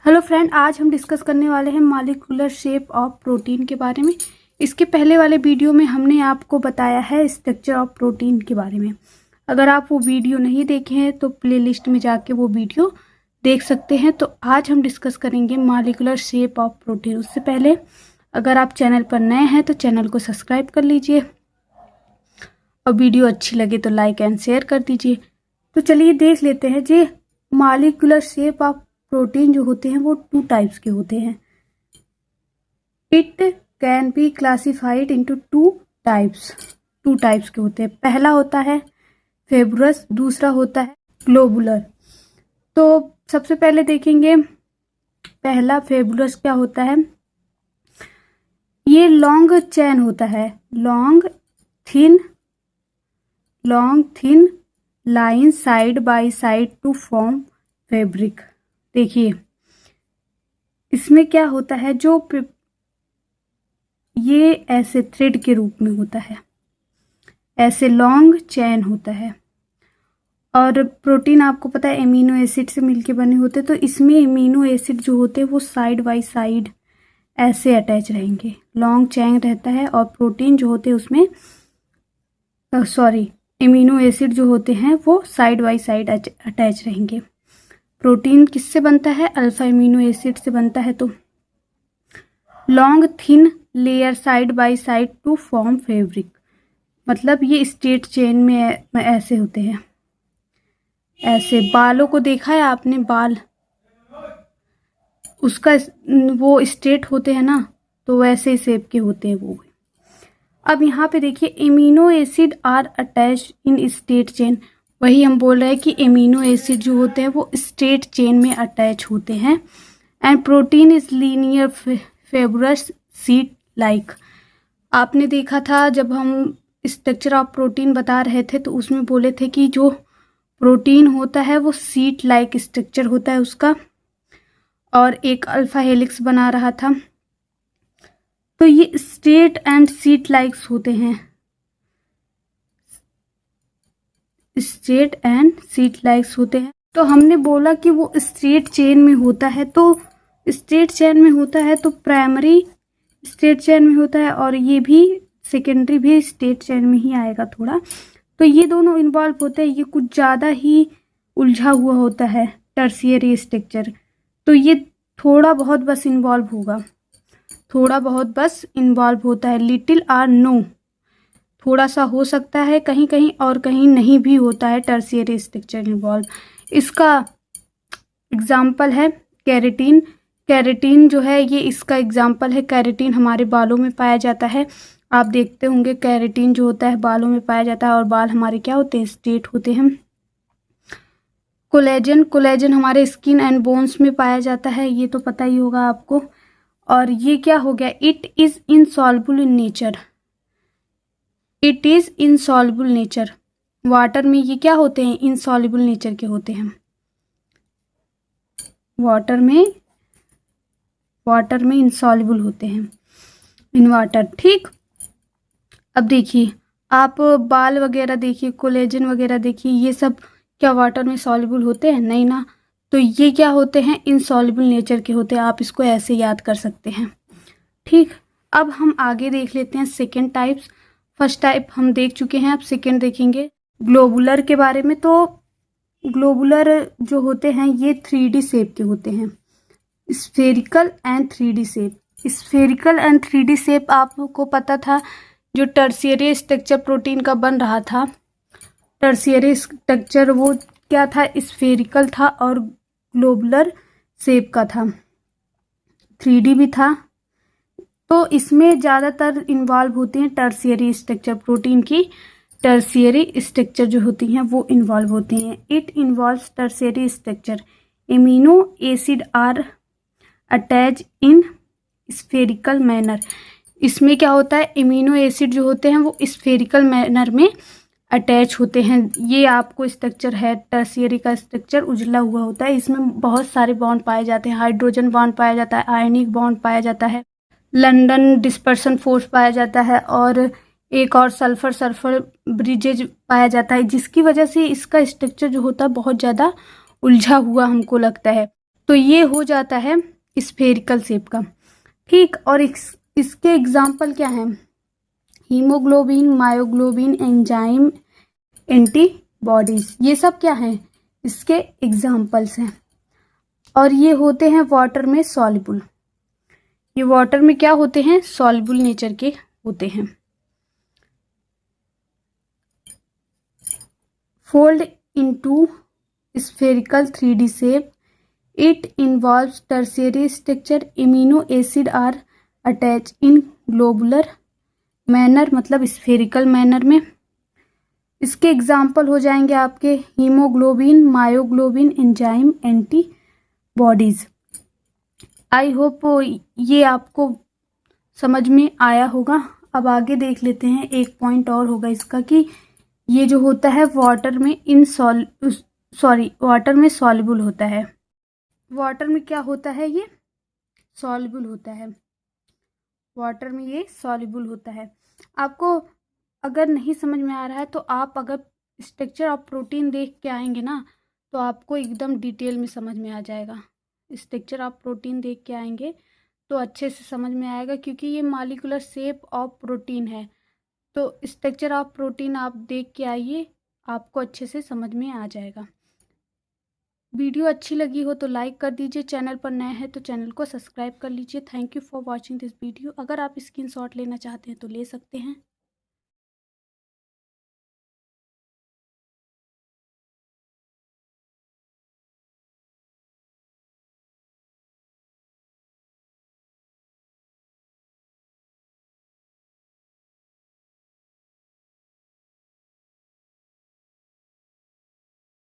Hello friend, आज हम discuss करने वाले हैं मॉलिक्यूलर शेप ऑफ प्रोटीन के बारे में। इसके पहले वाले वीडियो में हमने आपको बताया है स्ट्रक्चर ऑफ प्रोटीन के बारे में। अगर आप वो वीडियो नहीं देखे हैं तो प्लेलिस्ट में जाके वो वीडियो देख सकते हैं। तो आज हम डिस्कस करेंगे मॉलिक्यूलर शेप ऑफ प्रोटीन। उससे पहले अगर आप चैनल पर नए हैं तो चैनल को सब्सक्राइब कर लीजिए और वीडियो अच्छी लगे तो लाइक एंड शेयर कर दीजिए। तो चलिए देख लेते हैं जी। मॉलिक्यूलर शेप ऑफ प्रोटीन जो होते हैं वो 2 टाइप्स के होते हैं। It can be classified into 2 types. 2 types के होते हैं। पहला होता है फेब्रस, दूसरा होता है ग्लोबुलर। तो सबसे पहले देखेंगे पहला फेब्रस क्या होता है। ये लॉन्ग चेन होता है, long thin line side by side to form fabric. देखिए इसमें क्या होता है, जो ये ऐसे थ्रेड के रूप में होता है, ऐसे लॉन्ग चेन होता है। और प्रोटीन आपको पता है एमिनो एसिड से मिलके बने होते हैं। तो इसमें एमिनो एसिड जो होते हैं वो साइड बाय साइड ऐसे अटैच रहेंगे, लॉन्ग चेन रहता है। और प्रोटीन जो होते हैं उसमें एमिनो एसिड जो होते हैं वो साइड बाय साइड अटैच रहेंगे। प्रोटीन किससे बनता है? अल्फा एमिनो एसिड से बनता है। तो long thin layer side by side to form fabric, मतलब ये स्ट्रेट चेन में ऐसे होते हैं। ऐसे बालों को देखा है आपने, बाल उसका वो स्ट्रेट होते हैं ना, तो वैसे शेप के होते हैं वो। अब यहाँ पे देखिए amino acid are attach in straight chain. वही हम बोल रहे हैं कि एमिनो एसिड जो होते हैं वो स्ट्रेट चेन में अटैच होते हैं। And protein is linear fibrous sheet like. आपने देखा था जब हम स्ट्रक्चर ऑफ प्रोटीन बता रहे थे तो उसमें बोले थे कि जो प्रोटीन होता है वो सीट लाइक स्ट्रक्चर होता है उसका, और एक अल्फा हेलिक्स बना रहा था। तो ये स्ट्रेट एंड सीट लाइक्स होते हैं, स्ट्रेट एंड सीट लाइक्स होते हैं। तो हमने बोला कि वो स्ट्रेट चेन में होता है। तो स्ट्रेट चेन में होता है तो प्राइमरी स्ट्रेट चेन में होता है, और ये भी सेकेंडरी भी स्ट्रेट चेन में ही आएगा थोड़ा। तो ये दोनों इन्वॉल्व होते हैं। ये कुछ ज़्यादा ही उलझा हुआ होता है टर्शियरी स्ट्रक्चर। तो ये थोड़ा बहुत बस इन्वॉल्व होगा, थोड़ा बहुत बस इन्वॉल्व होता है। लिटिल आर नो, थोड़ा सा हो सकता है कहीं कहीं, और कहीं नहीं भी होता है टर्शियरी स्ट्रक्चर इन्वॉल्व। इसका एग्जाम्पल है कैरेटीन। कैरेटीन जो है ये इसका एग्जाम्पल है। कैरेटीन हमारे बालों में पाया जाता है। आप देखते होंगे कैरेटीन जो होता है बालों में पाया जाता है, और बाल हमारे क्या होते हैं? स्ट्रेट होते हैं। कोलेजन हमारे स्किन एंड बोन्स में पाया जाता है, ये तो पता ही होगा आपको। और ये क्या हो गया? It is insoluble in nature. It is insoluble nature. Water में ये क्या होते हैं? इनसॉल्युबल नेचर के होते हैं। वाटर में इनसॉल्युबल होते हैं इन वाटर। ठीक। अब देखिए आप बाल वगैरह देखिए, कोलेजन वगैरह देखिए, ये सब क्या वाटर में सॉल्युबल होते हैं? नहीं ना। तो ये क्या होते हैं? इनसॉल्युबल नेचर के होते हैं। आप इसको ऐसे याद कर सकते हैं। ठीक। अब हम आगे देख लेते हैं सेकेंड टाइप्स। फर्स्ट टाइप हम देख चुके हैं, अब सेकेंड देखेंगे ग्लोबुलर के बारे में। तो ग्लोबुलर जो होते हैं ये 3D शेप के होते हैं, spherical and 3D shape. Spherical and 3D shape आपको पता था जो टर्शियरी स्ट्रक्चर प्रोटीन का बन रहा था। टर्शियरी स्ट्रक्चर वो क्या था? स्फेरिकल था और ग्लोबुलर शेप का था, 3D भी था। तो इसमें ज़्यादातर इन्वॉल्व होती हैं टर्शियरी स्ट्रक्चर, प्रोटीन की टर्शियरी स्ट्रक्चर जो होती हैं वो इन्वॉल्व होती हैं। It involves tertiary structure. Amino acid are attach in spherical manner. इसमें क्या होता है? एमिनो एसिड जो होते हैं वो स्फेरिकल मैनर में अटैच होते हैं। ये आपको स्ट्रक्चर है टर्शियरी का स्ट्रक्चर, उजला हुआ होता है। इसमें बहुत सारे बॉन्ड पाए जाते हैं। हाइड्रोजन बॉन्ड पाया जाता है, आयनिक बॉन्ड पाया जाता है, लंदन डिस्पर्सन फोर्स पाया जाता है, और एक और सल्फर ब्रिजेज पाया जाता है, जिसकी वजह से इसका स्ट्रक्चर जो होता है बहुत ज़्यादा उलझा हुआ हमको लगता है। तो ये हो जाता है स्फेरिकल शेप का। ठीक, और इसके एग्जाम्पल क्या हैं? हीमोग्लोबिन, मायोग्लोबिन, एंजाइम, एंटीबॉडीज, ये सब क्या हैं? इसके एग्जाम्पल्स हैं। और ये होते हैं वाटर में सॉल्युबल। ये वाटर में क्या होते हैं? सॉल्युबल नेचर के होते हैं। Fold into spherical 3D shape, it involves tertiary structure, immuno acid are attach in globular manner, मतलब स्फेरिकल मैनर में। इसके एग्जाम्पल हो जाएंगे आपके haemoglobin, myoglobin, enzyme, antibodies. I hope ये आपको समझ में आया होगा। अब आगे देख लेते हैं। एक पॉइंट और होगा इसका कि ये जो होता है वाटर में वाटर में सॉल्युबल होता है। वाटर में क्या होता है? ये सॉल्युबल होता है। वाटर में ये सॉल्युबल होता है। आपको अगर नहीं समझ में आ रहा है तो आप अगर स्ट्रक्चर ऑफ प्रोटीन देख के आएंगे ना तो आपको एकदम डिटेल में समझ में आ जाएगा। स्ट्रक्चर ऑफ प्रोटीन देख के आएंगे तो अच्छे से समझ में आएगा, क्योंकि ये मॉलिक्यूलर शेप ऑफ प्रोटीन है। तो स्ट्रक्चर ऑफ प्रोटीन आप देख के आइए, आपको अच्छे से समझ में आ जाएगा। वीडियो अच्छी लगी हो तो लाइक कर दीजिए, चैनल पर नए हैं तो चैनल को सब्सक्राइब कर लीजिए। Thank you for watching this video. अगर आप स्क्रीनशॉट लेना चाहते हैं तो ले सकते हैं।